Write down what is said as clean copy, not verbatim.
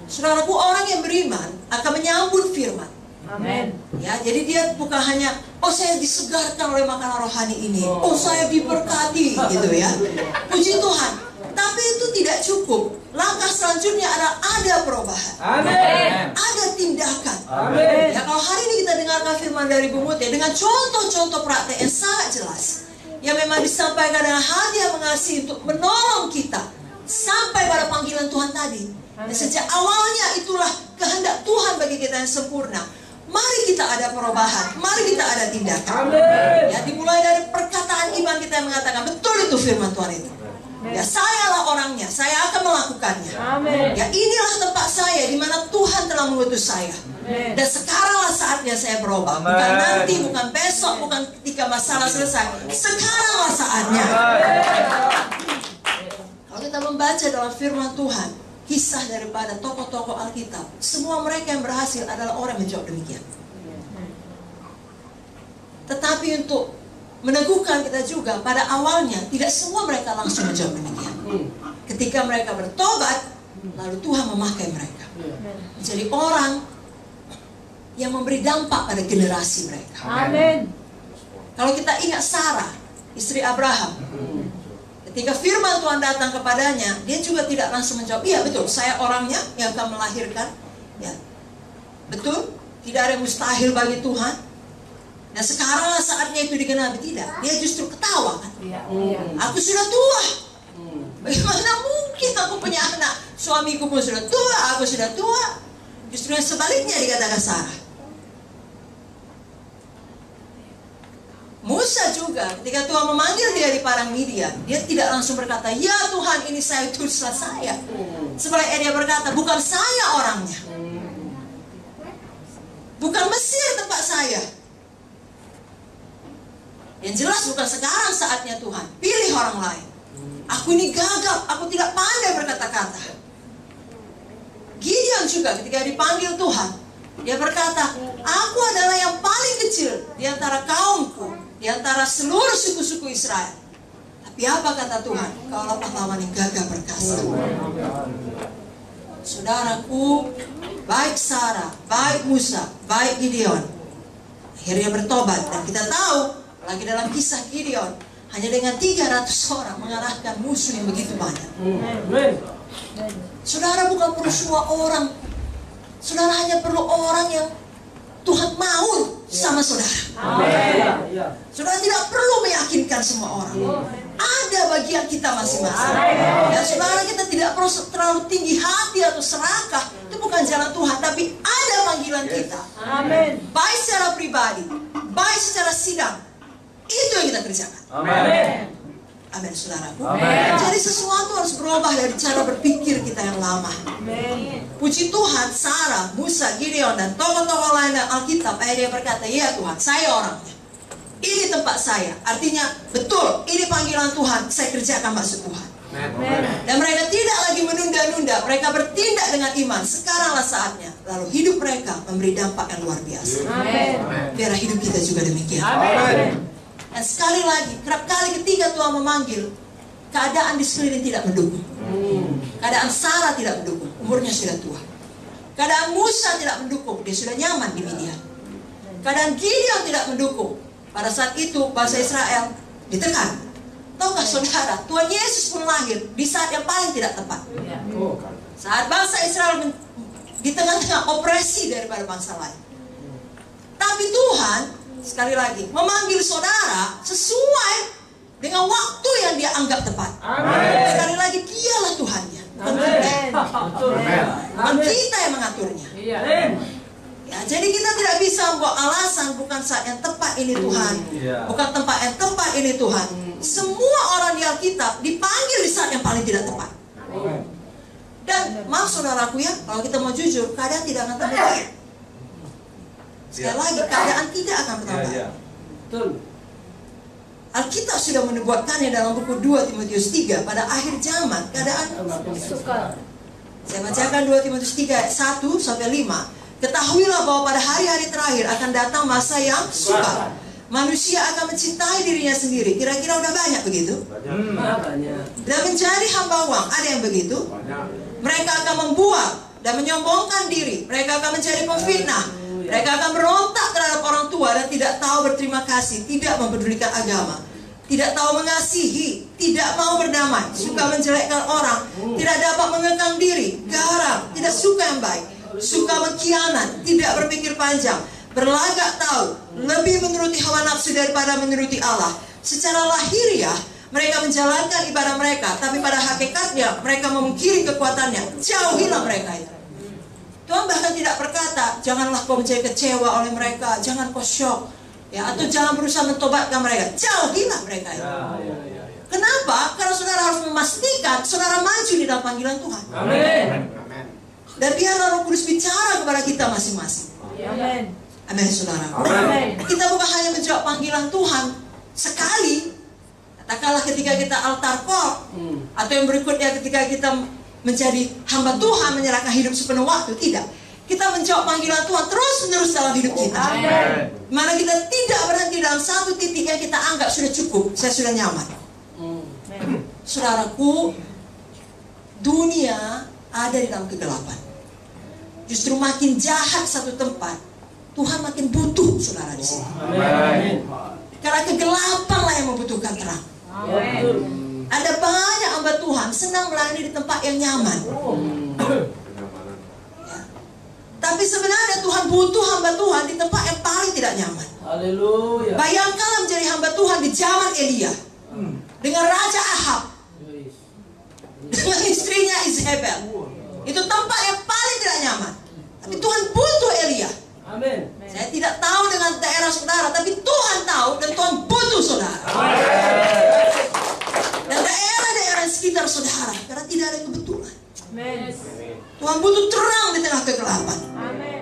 Saudaraku, orang yang beriman akan menyambut firman. Amin. Ya, jadi dia bukan hanya, oh saya disegarkan oleh makanan rohani ini, oh saya diberkati, gitu ya. Puji Tuhan. Tapi itu tidak cukup. Langkah selanjutnya ada perubahan. Amin. Ada tindakan. Amin. Ya, kalau hari ini kita dengarkan firman dari Bu Mutia dengan contoh-contoh praktek yang sangat jelas, yang memang disampaikan dengan hati yang mengasihi untuk menolong kita sampai pada panggilan Tuhan tadi. Dan sejak awalnya itulah kehendak Tuhan bagi kita yang sempurna. Mari kita ada perubahan, mari kita ada tindakan. Amin. Ya, dimulai dari perkataan iman kita yang mengatakan betul itu firman Tuhan itu. Ya, sayalah orangnya, saya akan melakukannya. Amin. Ya, inilah tempat saya di mana Tuhan telah mengutus saya. Amin. Dan sekaranglah saatnya saya berubah. Bukan nanti, bukan besok, bukan ketika masalah selesai. Sekaranglah saatnya. Kalau kita membaca dalam firman Tuhan, kisah daripada tokoh-tokoh Alkitab, semua mereka yang berhasil adalah orang yang menjawab demikian. Tetapi untuk meneguhkan kita juga, pada awalnya tidak semua mereka langsung menjawab demikian. Ketika mereka bertobat, lalu Tuhan memakai mereka menjadi orang yang memberi dampak pada generasi mereka. Amin. Kalau kita ingat Sarah, istri Abraham, ketika firman Tuhan datang kepadanya, dia juga tidak langsung menjawab, iya betul, saya orangnya yang akan melahirkan. Ya, betul, tidak ada yang mustahil bagi Tuhan. Dan sekaranglah saatnya itu digenapi. Tidak, dia justru ketawa kan. Aku sudah tua, bagaimana mungkin aku punya anak? Suamiku pun sudah tua, aku sudah tua. Justru yang sebaliknya dikatakan Sarah. Musa juga, ketika Tuhan memanggil dia di padang Midian, dia tidak langsung berkata, ya Tuhan, ini saya utuslah saya. Sebaliknya dia berkata, bukan saya orangnya, bukan Mesir tempat saya. Yang jelas bukan sekarang saatnya Tuhan, pilih orang lain. Aku ini gagap, aku tidak pandai berkata-kata. Gideon juga ketika dipanggil Tuhan, dia berkata, aku adalah yang paling kecil di antara kaumku, di antara seluruh suku-suku Israel. Tapi apa kata Tuhan? Kaulah pahlawan yang gagah perkasa. Saudaraku, baik Sarah, baik Musa, baik Gideon, akhirnya bertobat. Dan kita tahu, lagi dalam kisah Gideon, hanya dengan 300 orang mengalahkan musuh yang begitu banyak. Saudara bukan perlu semua orang. Saudara hanya perlu orang yang Tuhan mau sama saudara. Saudara tidak perlu meyakinkan semua orang. Ada bagian kita masing-masing. Dan saudara, kita tidak perlu terlalu tinggi hati atau serakah. Itu bukan jalan Tuhan, tapi ada panggilan kita. Baik secara pribadi, baik secara sidang. Itu yang kita kerjakan. Amin, saudaraku. Jadi sesuatu harus berubah dari cara berpikir kita yang lama. Puji Tuhan, Sarah, Musa, Gideon, dan tokoh-tokoh lain dalam Alkitab, dia berkata, ya Tuhan, saya orangnya. Ini tempat saya. Artinya, betul, ini panggilan Tuhan, saya kerjakan maksud Tuhan. Dan mereka tidak lagi menunda-nunda, mereka bertindak dengan iman. Sekaranglah saatnya. Lalu hidup mereka memberi dampak yang luar biasa. Biar hidup kita juga demikian. Dan sekali lagi, kerap kali ketika Tuhan memanggil, keadaan di sekeliling tidak mendukung. Keadaan Sarah tidak mendukung, umurnya sudah tua. Keadaan Musa tidak mendukung, dia sudah nyaman di Midian. Keadaan Gideon tidak mendukung. Pada saat itu bangsa Israel ditekan. Tahukah saudara, Tuhan Yesus pun lahir di saat yang paling tidak tepat. Saat bangsa Israel di tengah-tengah opresi daripada bangsa lain. Tapi Tuhan, sekali lagi, memanggil saudara sesuai dengan waktu yang dia anggap tepat. Sekali lagi, dialah Tuhannya, bukan kita. Bukan kita yang mengaturnya. Ya, jadi kita tidak bisa membuat alasan bukan saat yang tepat ini Tuhan, bukan tempat yang tepat ini Tuhan. Semua orang di Alkitab dipanggil di saat yang paling tidak tepat. Dan maaf saudaraku ya, kalau kita mau jujur, keadaan tidak akan tambah baik. Sekali lagi, keadaan tidak akan bertambah baik. Alkitab sudah menubuatkannya dalam buku 2 Timotius 3. Pada akhir zaman, keadaan sukar. Saya bacakan 2 Timotius 3 ayat 1 sampai 5. Ketahuilah bahwa pada hari-hari terakhir akan datang masa yang sukar. Manusia akan mencintai dirinya sendiri. Kira-kira udah banyak begitu? Dan menjadi hamba uang. Ada yang begitu? Mereka akan membuat dan menyombongkan diri. Mereka akan menjadi pemfitnah. Mereka akan berontak terhadap orang tua dan tidak tahu berterima kasih, tidak mempedulikan agama, tidak tahu mengasihi, tidak mau berdamai, suka menjelekkan orang, tidak dapat mengekang diri, garang, tidak suka yang baik, suka mengkhianat, tidak berpikir panjang, berlagak tahu, lebih menuruti hawa nafsu daripada menuruti Allah. Secara lahiriah mereka menjalankan ibadah mereka, tapi pada hakikatnya mereka memungkiri kekuatannya. Jauhilah mereka itu. Tuhan bahkan tidak berkata, janganlah kau menjadi kecewa oleh mereka, jangan kau syok, ya, atau jangan berusaha mentobatkan mereka. Jauhilah mereka itu. Kenapa? Karena saudara harus memastikan saudara maju di dalam panggilan Tuhan. Amin. Dan biarlah Roh Kudus bicara kepada kita masing-masing. Amin. Amin, saudara. Amin. Kita bukan hanya menjawab panggilan Tuhan sekali, katakanlah ketika kita altar call, atau yang berikutnya ketika kita menjadi hamba Tuhan, menyerahkan hidup sepenuh waktu. Tidak. Kita menjawab panggilan Tuhan terus-menerus dalam hidup kita. Amin. Mana kita tidak berhenti dalam satu titik yang kita anggap sudah cukup, saya sudah nyaman. Saudaraku, dunia ada di dalam kegelapan. Justru makin jahat satu tempat, Tuhan makin butuh saudara di sini. Amin. Karena kegelapan lah yang membutuhkan terang. Amin. Ada banyak hamba Tuhan senang melayani di tempat yang nyaman. Ya. Tapi sebenarnya Tuhan butuh hamba Tuhan di tempat yang paling tidak nyaman. Haleluya. Bayangkanlah menjadi hamba Tuhan di zaman Elia, dengan Raja Ahab, dengan istrinya Izebel. Itu tempat yang paling tidak nyaman. Tapi Tuhan butuh Elia. Amin. Saya tidak tahu dengan daerah saudara, tapi Tuhan tahu dan Tuhan butuh saudara. Dan daerah-daerah sekitar saudara, karena tidak ada kebetulan. Amin. Tuhan butuh terang di tengah kegelapan. Amin.